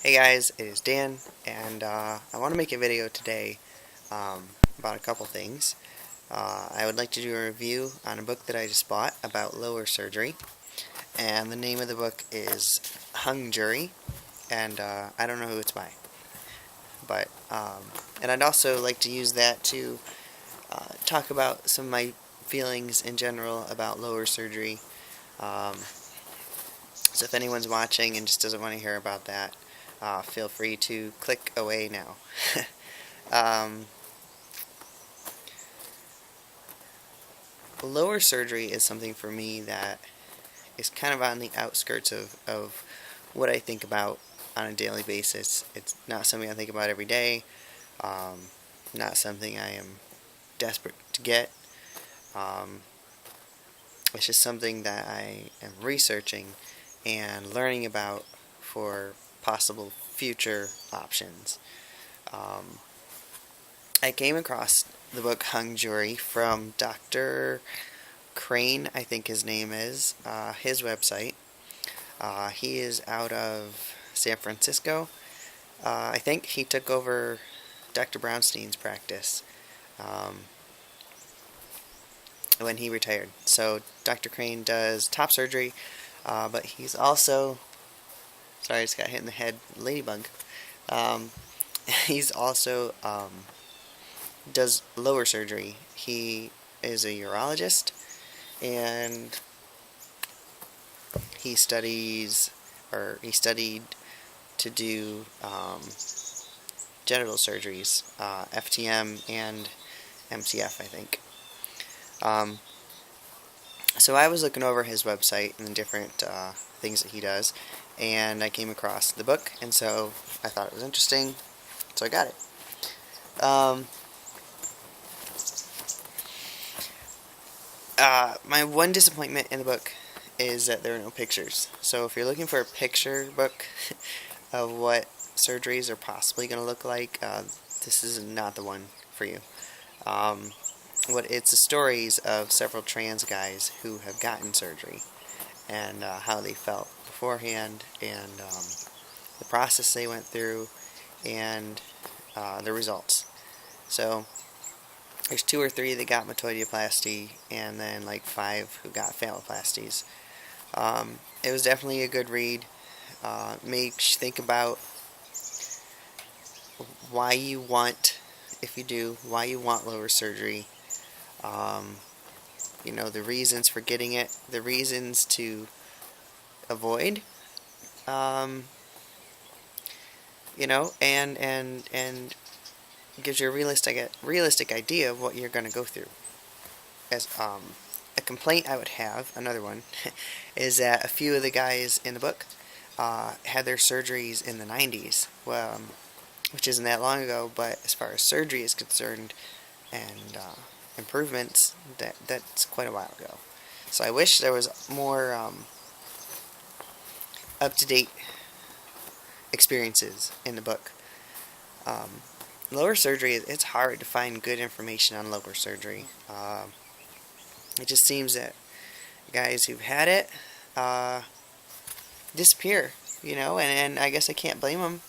Hey guys, it is Dan, and I want to make a video today about a couple things. I would like to do a review on a book that I just bought about lower surgery, and the name of the book is Hung Jury, and I don't know who it's by. But and I'd also like to use that to talk about some of my feelings in general about lower surgery. So if anyone's watching and just doesn't want to hear about that, feel free to click away now. um, Lower surgery is something for me that is kind of on the outskirts of what I think about on a daily basis. It's not something I think about every day, not something I am desperate to get. Um, it's just something that I am researching and learning about for possible future options. I came across the book Hung Jury from Dr. Crane, I think his name is, his website. He is out of San Francisco. I think he took over Dr. Brownstein's practice when he retired. So Dr. Crane does top surgery, but he's also, sorry, I just got hit in the head, ladybug. He's also does lower surgery. He is a urologist, and he studied to do genital surgeries, FTM and MCF, I think. So I was looking over his website and the different things that he does, and I came across the book, and so I thought it was interesting, so I got it. My one disappointment in the book is that there are no pictures. So if you're looking for a picture book of what surgeries are possibly going to look like, this is not the one for you. It's the stories of several trans guys who have gotten surgery and how they felt beforehand, and the process they went through, and the results. So there's 2 or 3 that got metoidioplasty, and then like 5 who got phalloplasties. It was definitely a good read. Makes you think about why you want, if you do, why you want lower surgery. The reasons for getting it, the reasons to avoid, and gives you a realistic idea of what you're going to go through. As a complaint I would have, another one, is that a few of the guys in the book had their surgeries in the 90s, well, which isn't that long ago, but as far as surgery is concerned and improvements, that's quite a while ago. So I wish there was more up-to-date experiences in the book. Lower surgery, it's hard to find good information on lower surgery. It just seems that guys who've had it disappear, and I guess I can't blame them.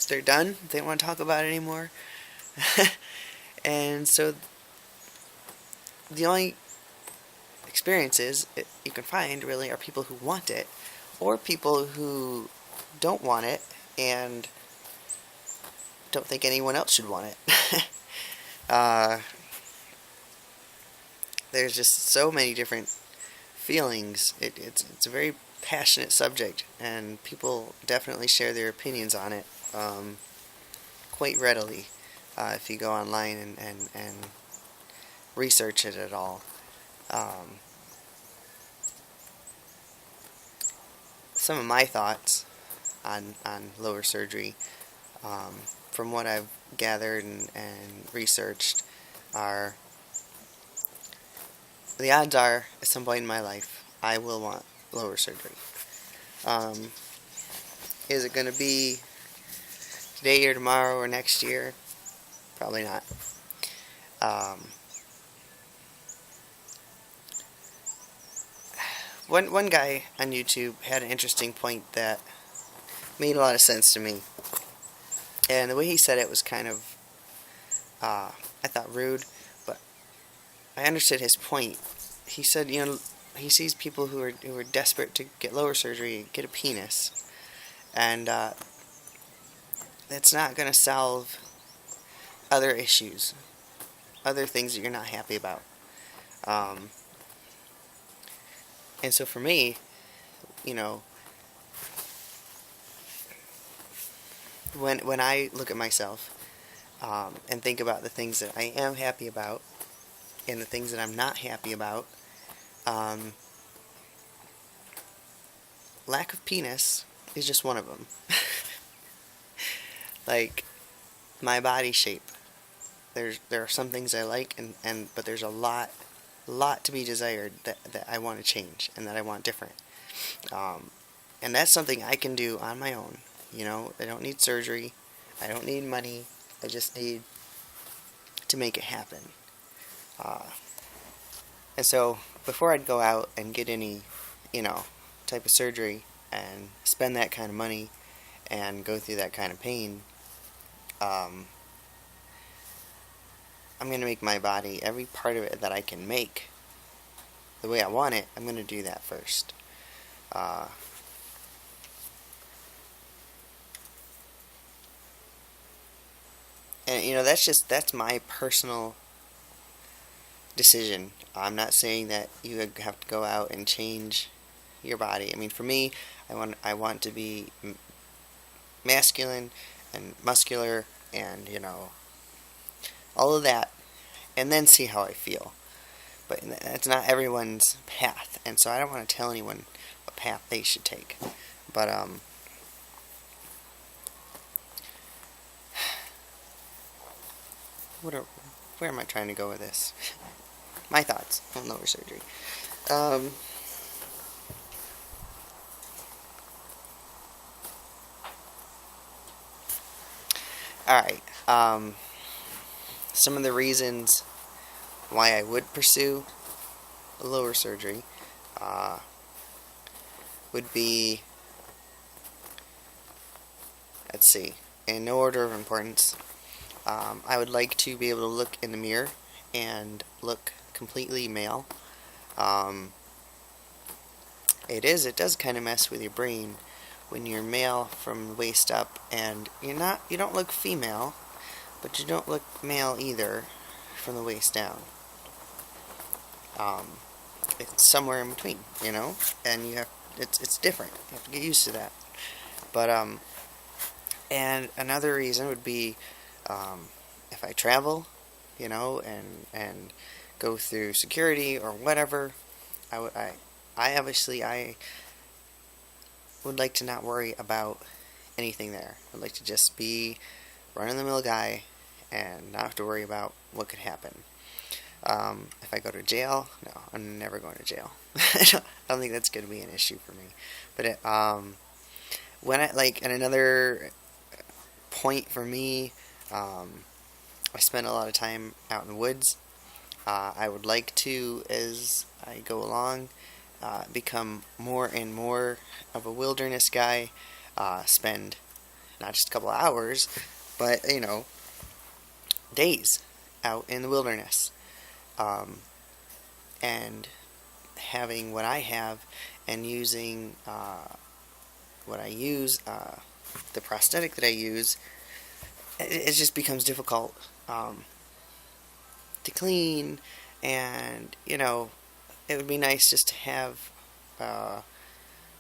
They're done. They don't want to talk about it anymore. And so the only experiences you can find really are people who want it, or people who don't want it and don't think anyone else should want it. There's just so many different feelings. It's a very passionate subject, and people definitely share their opinions on it quite readily if you go online and research it at all. Some of my thoughts on lower surgery, from what I've gathered and researched, are the odds are at some point in my life I will want lower surgery. Is it going to be today or tomorrow or next year? Probably not. One guy on YouTube had an interesting point that made a lot of sense to me. And the way he said it was kind of, I thought, rude, but I understood his point. He said, he sees people who are desperate to get lower surgery, get a penis, and that's not going to solve other issues, other things that you're not happy about. Um, and so for me, you know, when I look at myself and think about the things that I am happy about and the things that I'm not happy about, um, lack of penis is just one of them. Like my body shape. There are some things I like, but there's a lot to be desired that I want to change and that I want different. Um, and that's something I can do on my own. I don't need surgery. I don't need money. I just need to make it happen. Uh, and so before I'd go out and get any, type of surgery and spend that kind of money and go through that kind of pain, um, I'm going to make my body, every part of it that I can make the way I want it, I'm going to do that first. Uh, and that's my personal decision. I'm not saying that you have to go out and change your body. I mean, for me, I want to be masculine and muscular and all of that, and then see how I feel. But that's not everyone's path, and so I don't want to tell anyone what path they should take. But where am I trying to go with this? My thoughts on lower surgery. Um, all right. Some of the reasons why I would pursue lower surgery uh, would be, let's see, in no order of importance. I would like to be able to look in the mirror and look completely male. Um, it does kind of mess with your brain when you're male from the waist up, and you don't look female, but you don't look male either from the waist down. Um, it's somewhere in between, and it's different. You have to get used to that. But and another reason would be if I travel, and go through security or whatever, I obviously I would like to not worry about anything there. I'd like to just be run-of-the-mill guy and not have to worry about what could happen. If I go to jail, no, I'm never going to jail. I don't think that's going to be an issue for me. But when and another point for me, I spend a lot of time out in the woods. I would like to, as I go along, become more and more of a wilderness guy. Spend not just a couple of hours, but days out in the wilderness. And having what I have and using what I use, the prosthetic that I use, it just becomes difficult to clean, and it would be nice just to have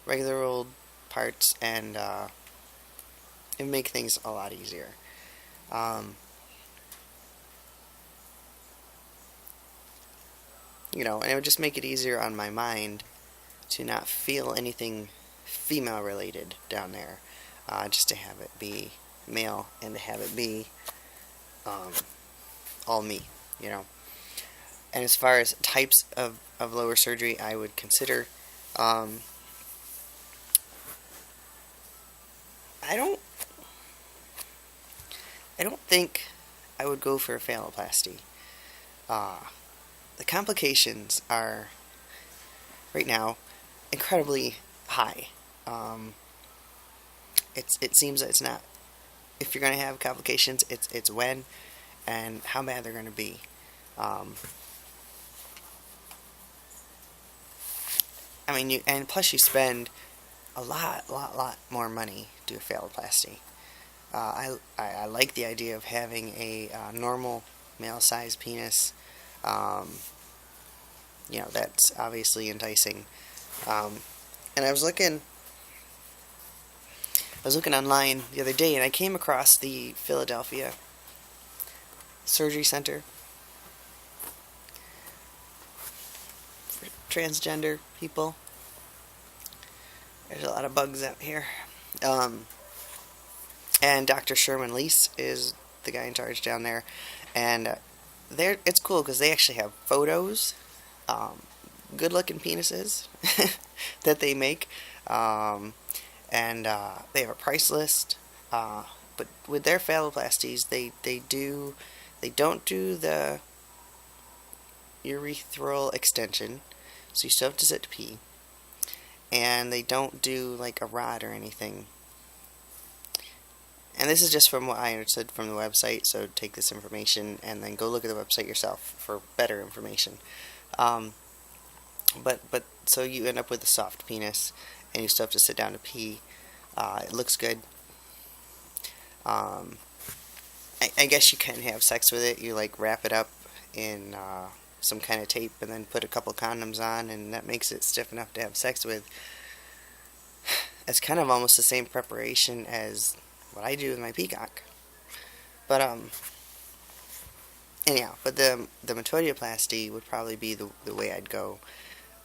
regular old parts, and it would make things a lot easier. And it would just make it easier on my mind to not feel anything female related down there, just to have it be male and to have it be all me, And as far as types of lower surgery I would consider, I don't think I would go for a phalloplasty. The complications are, right now, incredibly high. It seems that it's not if you're going to have complications, it's when and how bad they're going to be. I mean, and plus you spend a lot more money to do a phalloplasty. I like the idea of having a normal male-sized penis. Um, that's obviously enticing. And I was looking online the other day, and I came across the Philadelphia Surgery Center for transgender people. There's a lot of bugs out here. And Dr. Sherman Lease is the guy in charge down there. And it's cool because they actually have photos, good-looking penises that they make. And they have a price list. But with their phalloplasties, they don't do the urethral extension, so you still have to sit to pee. And they don't do like a rod or anything. And this is just from what I understood from the website, so take this information and then go look at the website yourself for better information. But so you end up with a soft penis, and you still have to sit down to pee. It looks good. I guess you can have sex with it. You like wrap it up in some kind of tape and then put a couple condoms on, and that makes it stiff enough to have sex with. It's kind of almost the same preparation as what I do with my peacock. But anyhow, but the metodioplasty would probably be the way I'd go.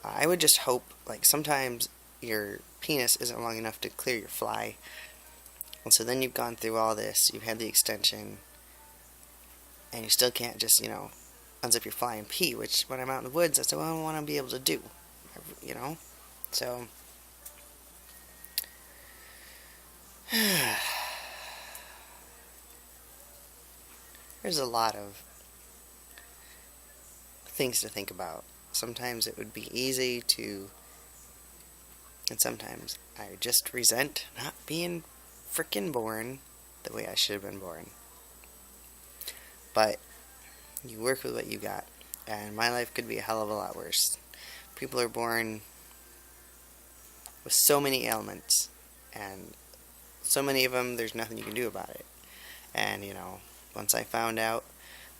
I would just hope, like, sometimes your penis isn't long enough to clear your fly, and so then you've gone through all this, you've had the extension, and you still can't just, unzip your fly and pee, which when I'm out in the woods, that's what I want to be able to do, so there's a lot of things to think about. Sometimes it would be easy to, and sometimes I just resent not being frickin' born the way I should have been born. But you work with what you got, and my life could be a hell of a lot worse. People are born with so many ailments, and so many of them, there's nothing you can do about it. And, once I found out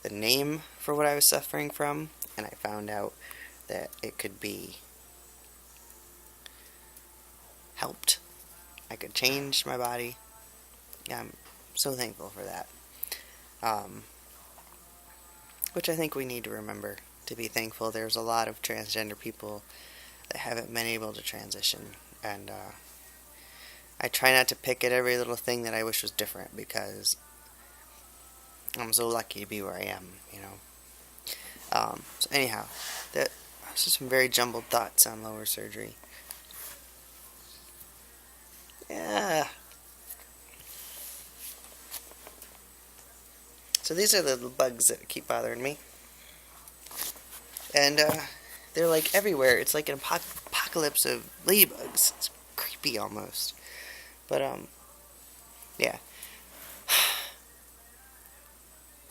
the name for what I was suffering from, and I found out that it could be helped, I could change my body, I'm so thankful for that. Which I think we need to remember to be thankful. There's a lot of transgender people that haven't been able to transition, and I try not to pick at every little thing that I wish was different, because I'm so lucky to be where I am, So anyhow, those are some very jumbled thoughts on lower surgery. Yeah. So these are the little bugs that keep bothering me. And they're like everywhere. It's like an apocalypse of ladybugs. It's creepy almost. But yeah.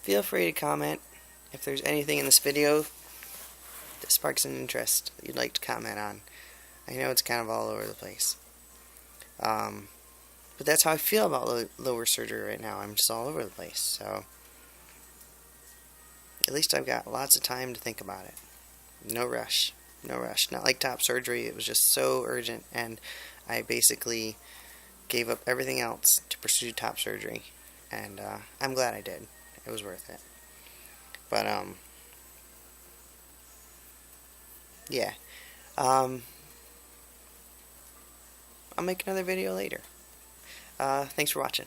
Feel free to comment if there's anything in this video that sparks an interest that you'd like to comment on. I know it's kind of all over the place. But that's how I feel about lower surgery right now. I'm just all over the place. So at least I've got lots of time to think about it. No rush. No rush. Not like top surgery. It was just so urgent, and I basically gave up everything else to pursue top surgery. And I'm glad I did. It was worth it. But yeah. I'll make another video later. Thanks for watching.